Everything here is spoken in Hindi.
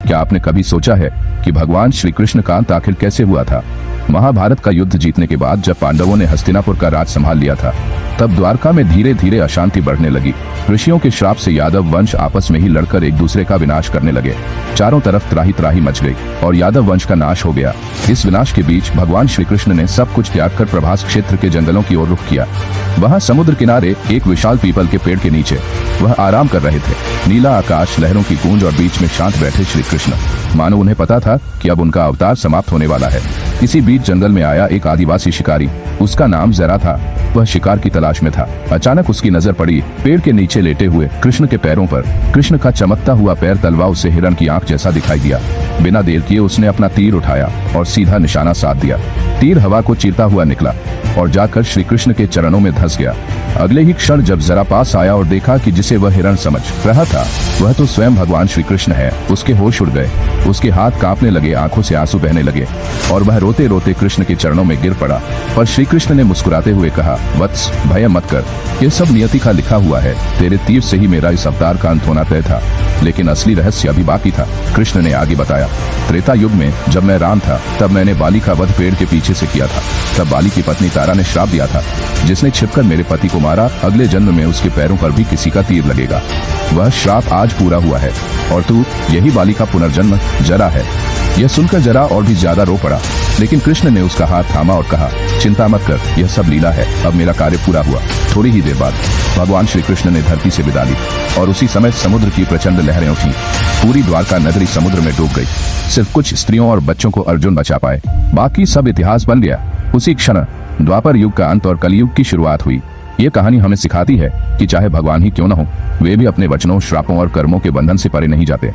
क्या आपने कभी सोचा है कि भगवान श्री कृष्ण का अंत आखिर कैसे हुआ था? महाभारत का युद्ध जीतने के बाद जब पांडवों ने हस्तिनापुर का राज संभाल लिया था, तब द्वारका में धीरे धीरे अशांति बढ़ने लगी। ऋषियों के श्राप से यादव वंश आपस में ही लड़कर एक दूसरे का विनाश करने लगे। चारों तरफ त्राही त्राही मच गई और यादव वंश का नाश हो गया। इस विनाश के बीच भगवान श्री कृष्ण ने सब कुछ त्याग कर प्रभास क्षेत्र के जंगलों की ओर रुख किया। वहां समुद्र किनारे एक विशाल पीपल के पेड़ के नीचे वह आराम कर रहे थे। नीला आकाश, लहरों की गूंज और बीच में शांत बैठे श्री कृष्ण, मानो उन्हें पता था कि अब उनका अवतार समाप्त होने वाला है। इसी बीच जंगल में आया एक आदिवासी शिकारी। उसका नाम जरा था। वह शिकार की तलाश में था। अचानक उसकी नजर पड़ी पेड़ के नीचे लेटे हुए कृष्ण के पैरों पर। कृष्ण का चमकता हुआ पैर तलवा उसे हिरण की आंख जैसा दिखाई दिया। बिना देर किए उसने अपना तीर उठाया और सीधा निशाना साध दिया। तीर हवा को चीरता हुआ निकला और जाकर श्री कृष्ण के चरणों में धंस गया। अगले ही क्षण जब जरा पास आया और देखा कि जिसे वह हिरण समझ रहा था वह तो स्वयं भगवान श्री कृष्ण है, उसके होश उड़ गए। उसके हाथ कांपने लगे, आंखों से आंसू बहने लगे और वह रोते रोते कृष्ण के चरणों में गिर पड़ा। पर श्री कृष्ण ने मुस्कुराते हुए कहा, वत्स, भय मत कर, यह सब नियति का लिखा हुआ है। तेरे तीर से ही मेरा इस अवतार का अंत होना तय था, लेकिन असली रहस्य अभी बाकी था। कृष्ण ने आगे बताया, त्रेता युग में जब मैं राम था तब मैंने बाली का वध पेड़ के पीछे से किया था। तब बाली की पत्नी तारा ने श्राप दिया था, जिसने छिपकर मेरे पति को मारा, अगले जन्म में उसके पैरों पर भी किसी का तीर लगेगा। वह श्राप आज पूरा हुआ है और तू यही बाली का पुनर्जन्म जरा है। यह सुनकर जरा और भी ज्यादा रो पड़ा, लेकिन कृष्ण ने उसका हाथ थामा और कहा, चिंता मत कर, यह सब लीला है, अब मेरा कार्य पूरा हुआ। थोड़ी ही देर बाद भगवान श्री कृष्ण ने धरती से विदा ली और उसी समय समुद्र की प्रचंड लहरें उठी। पूरी द्वारका नगरी समुद्र में डूब गई। सिर्फ कुछ स्त्रियों और बच्चों को अर्जुन बचा पाए, बाकी सब इतिहास बन गया। उसी क्षण द्वापर युग का अंत और कलयुग की शुरुआत हुई। ये कहानी हमें सिखाती है कि चाहे भगवान ही क्यों न हो, वे भी अपने वचनों, श्रापों और कर्मों के बंधन से परे नहीं जाते।